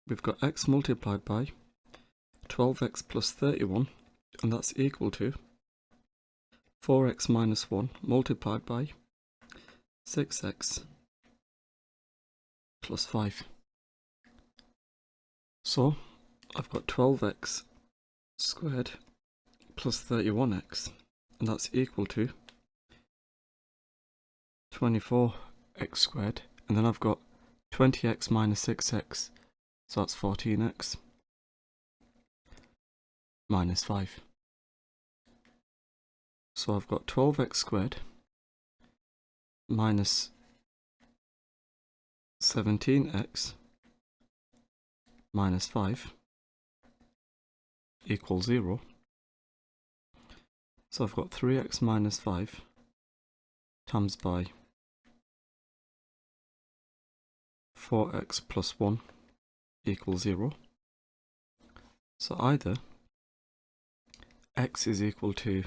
we've got x multiplied by 12x plus 31, and that's equal to 4x minus 1 multiplied by 6x plus 5. So I've got 12x squared plus 31x, and that's equal to 24x squared, and then I've got 20x minus 6x, so that's 14x minus 5. So I've got 12x squared minus 17x minus 5 equals 0. So I've got 3x minus 5 times by 4x plus 1 equals 0. So either x is equal to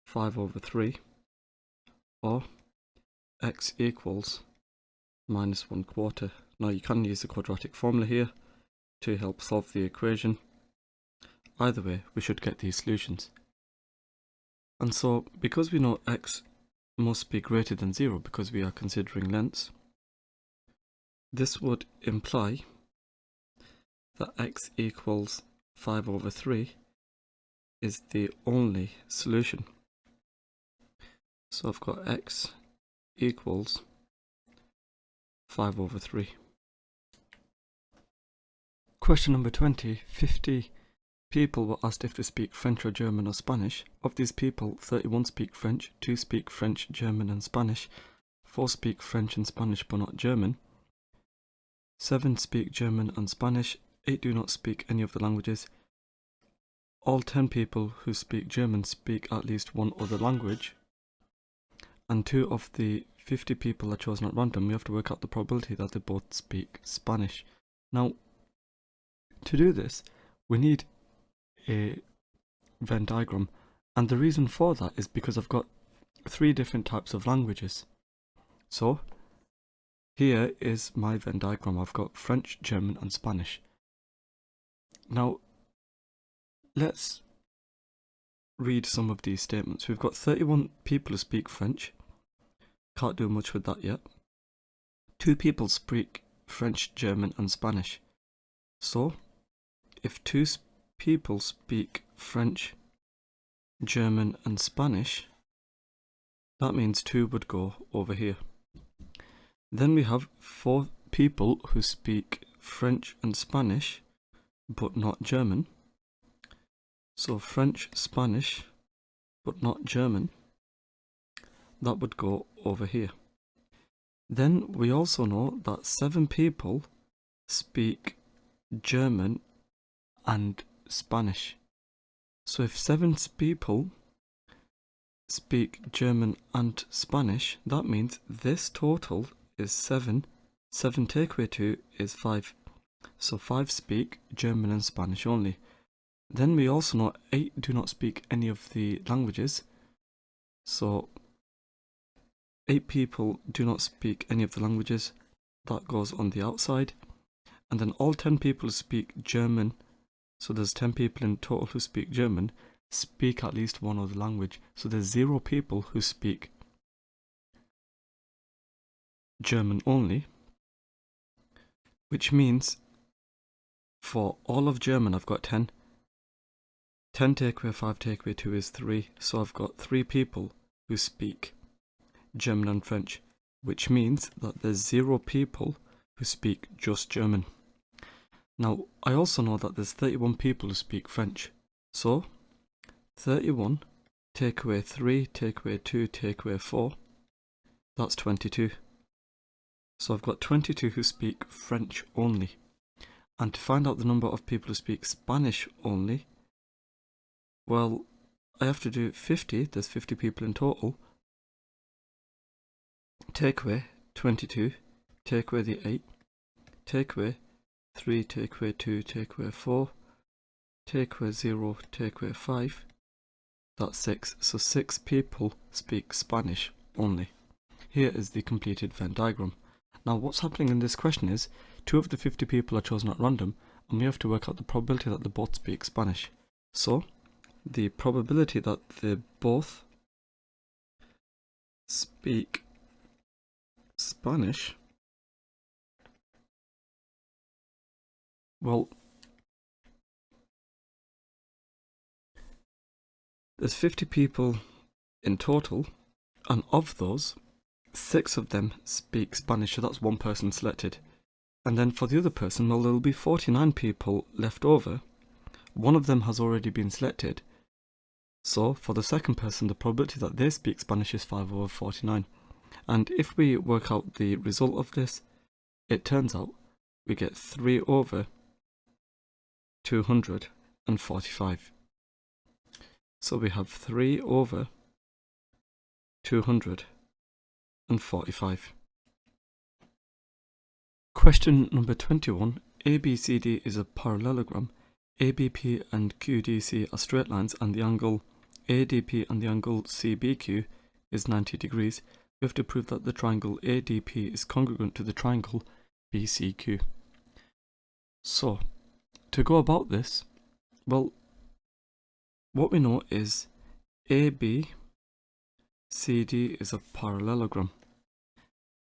5 over 3 or x equals minus 1/4. Now you can use the quadratic formula here to help solve the equation. Either way, we should get these solutions. And so, because we know x must be greater than 0 because we are considering lengths, this would imply that x equals 5 over 3 is the only solution. So I've got x equals 5 over 3. Question number 20. 50 people were asked if they speak French or German or Spanish. Of these people, 31 speak French, 2 speak French, German and Spanish, 4 speak French and Spanish but not German, 7 speak German and Spanish, 8 do not speak any of the languages. All 10 people who speak German speak at least one other language, and 2 of the 50 people are chosen at random. We have to work out the probability that they both speak Spanish. Now, to do this, we need a Venn diagram, and the reason for that is because I've got 3 different types of languages. So here is my Venn diagram. I've got French, German and Spanish. Now let's read some of these statements. We've got 31 people who speak French. Can't do much with that yet. 2 people speak French, German and Spanish. So if 2 people speak French, German and Spanish, that means 2 would go over here. Then we have 4 people who speak French and Spanish but not German. So French, Spanish but not German, that would go over here. Then we also know that 7 people speak German and Spanish. So if 7 people speak German and Spanish, that means this total is 7. 7 take away 2 is 5. So 5 speak German and Spanish only. Then we also know 8 do not speak any of the languages. So 8 people do not speak any of the languages. That goes on the outside. And then all 10 people speak German. So there's 10 people in total who speak German, speak at least one other language. So there's 0 people who speak German only, which means for all of German I've got 10. 10 take away 5 take away 2 is 3. So I've got 3 people who speak German and French, which means that there's 0 people who speak just German. Now, I also know that there's 31 people who speak French. So, 31, take away 3, take away 2, take away 4, that's 22. So I've got 22 who speak French only. And to find out the number of people who speak Spanish only, well, I have to do 50, there's 50 people in total. Take away 22, take away the 8, take away 3, take away 2, take away 4, take away 0, take away 5, that's 6. So 6 people speak Spanish only. Here is the completed Venn diagram. Now what's happening in this question is 2 of the 50 people are chosen at random, and we have to work out the probability that they both speak Spanish. So the probability that they both speak Spanish Well, there's 50 people in total, and of those, 6 of them speak Spanish, so that's one person selected. And then for the other person, well, there'll be 49 people left over. One of them has already been selected. So for the second person, the probability that they speak Spanish is 5/49. And if we work out the result of this, it turns out we get 3/245. So we have 3/245. Question number 21. ABCD is a parallelogram. ABP and QDC are straight lines, and the angle ADP and the angle CBQ is 90 degrees. We have to prove that the triangle ADP is congruent to the triangle BCQ. So, to go about this, well, what we know is ABCD is a parallelogram.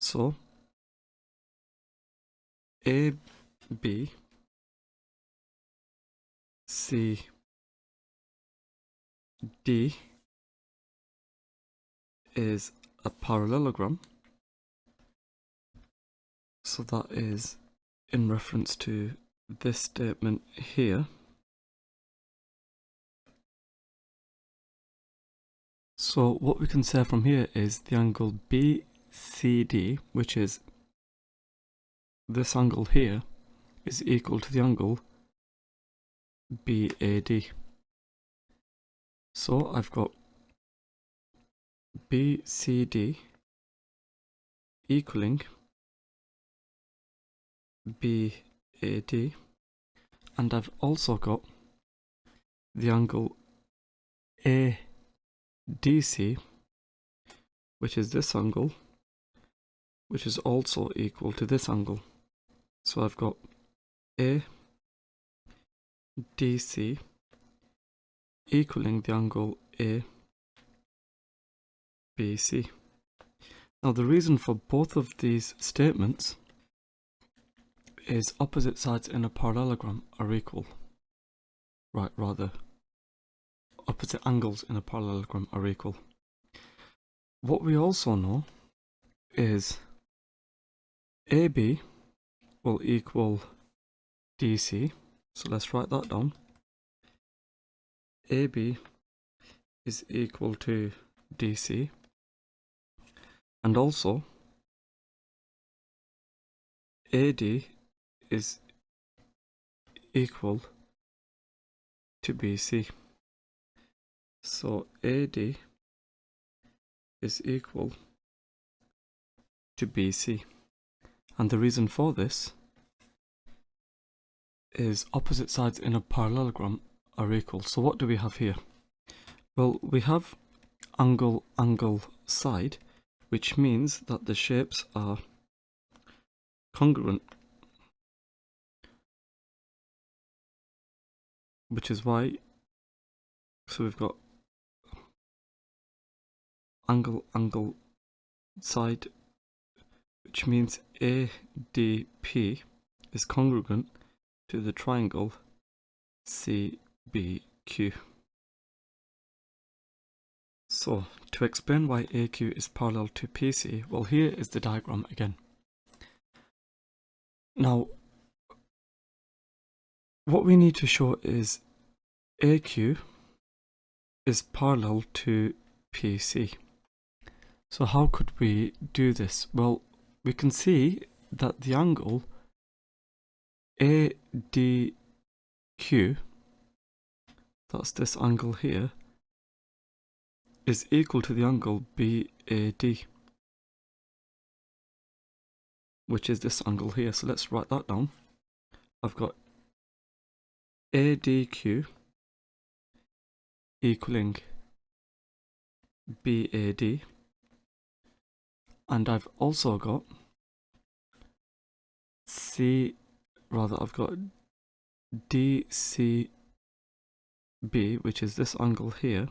So, ABCD is a parallelogram, so that is in reference to this statement here. So what we can say from here is the angle BCD, which is this angle here, is equal to the angle BAD. So I've got BCD equaling BAD, and I've also got the angle ADC, which is this angle, which is also equal to this angle. So I've got ADC equaling the angle ABC. Now the reason for both of these statements is opposite sides in a parallelogram are equal. Right, rather, opposite angles in a parallelogram are equal. What we also know is AB will equal DC, so let's write that down. AB is equal to DC, and also AD is equal to BC. So AD is equal to BC. And the reason for this is opposite sides in a parallelogram are equal. So what do we have here? Well, we have angle, angle, side, which means that the shapes are congruent, which is why, so we've got angle, angle, side, which means ADP is congruent to the triangle CBQ. So, to explain why AQ is parallel to PC, well, here is the diagram again. Now, what we need to show is AQ is parallel to PC. So how could we do this? Well, we can see that the angle ADQ, that's this angle here, is equal to the angle BAD, which is this angle here. So let's write that down. I've got ADQ equaling BAD, and I've also got I've got DCB, which is this angle here,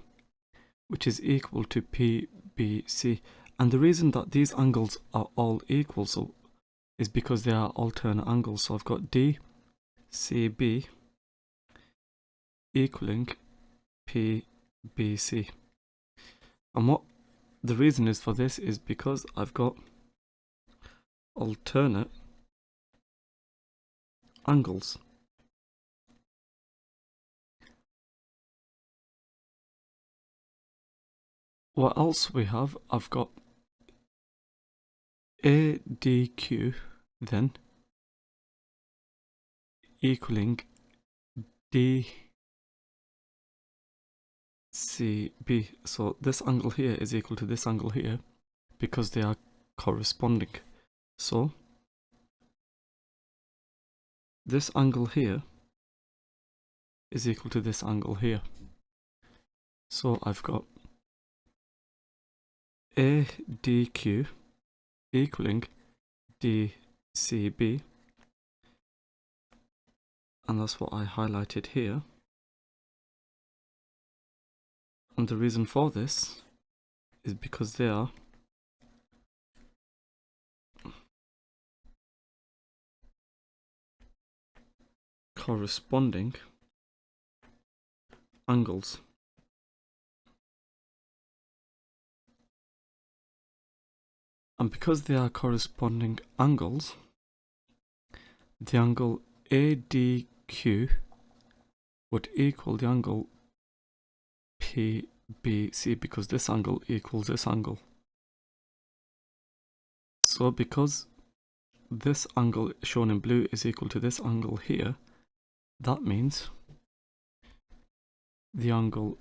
which is equal to PBC. And the reason that these angles are all equal is because they are alternate angles. So I've got D DCB equaling PBC. And what the reason is for this is because I've got alternate angles. What else we have? I've got ADQ then equaling DCB. So this angle here is equal to this angle here because they are corresponding. So this angle here is equal to this angle here. So I've got ADQ equaling DCB, and that's what I highlighted here. And the reason for this is because they are corresponding angles. And because they are corresponding angles, the angle ADQ would equal the angle PBC because this angle equals this angle. So because this angle shown in blue is equal to this angle here, that means the angle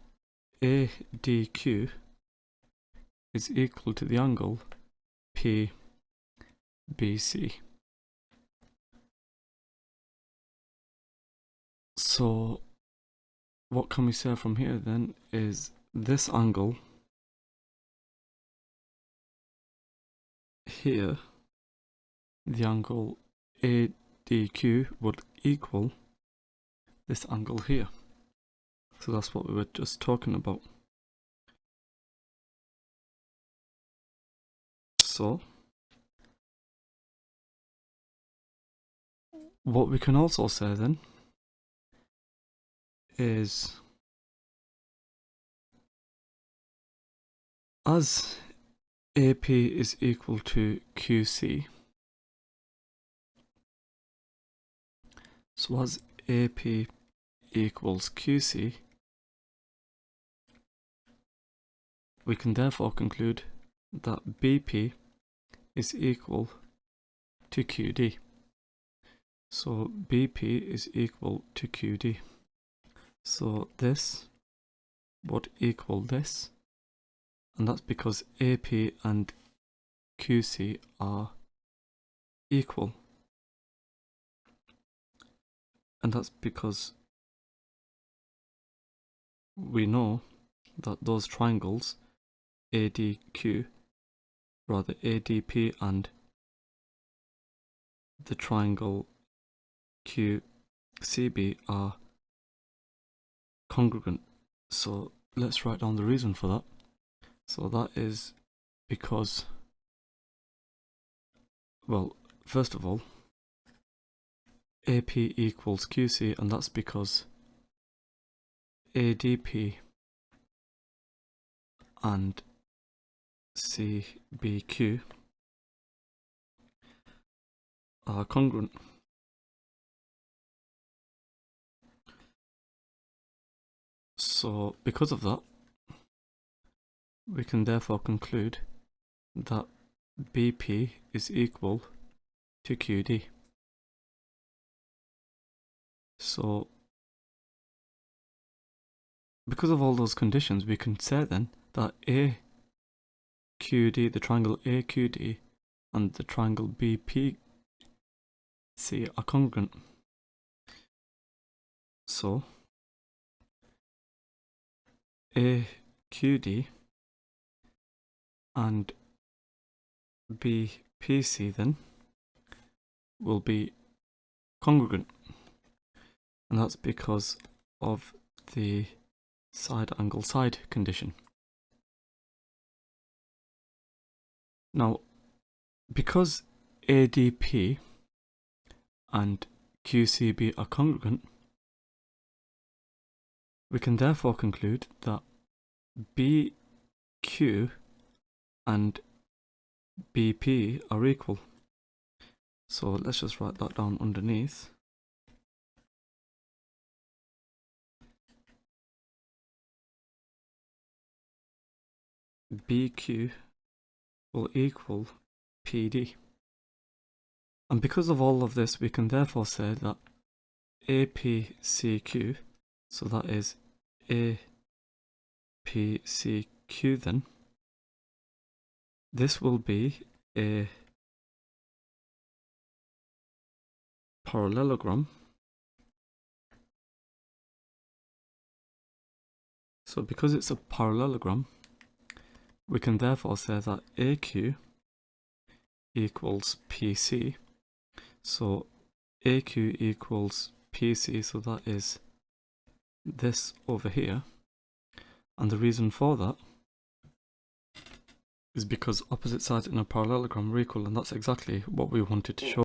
ADQ is equal to the angle PBC. So what can we say from here then is this angle here, the angle ADQ would equal this angle here. So that's what we were just talking about. So what we can also say then is as AP is equal to QC, so as AP equals QC, we can therefore conclude that BP is equal to QD. So BP is equal to QD. So this would equal this, and that's because AP and QC are equal. And that's because we know that those triangles ADQ, rather ADP and the triangle QCB are congruent. So let's write down the reason for that. So that is because, well, first of all, AP equals QC, and that's because ADP and CBQ are congruent. So because of that, we can therefore conclude that BP is equal to QD. So because of all those conditions, we can say then that AQD, the triangle AQD and the triangle BPC are congruent. So AQD and BPC then will be congruent, and that's because of the side angle side condition. Now, because ADP and QCB are congruent, we can therefore conclude that BQ and BP are equal. So let's just write that down underneath. BQ will equal PD. And because of all of this, we can therefore say that APCQ, so that is APCQ then, this will be a parallelogram. So because it's a parallelogram, we can therefore say that AQ equals PC. So AQ equals PC, so that is this over here. And the reason for that is because opposite sides in a parallelogram are equal, and that's exactly what we wanted to show.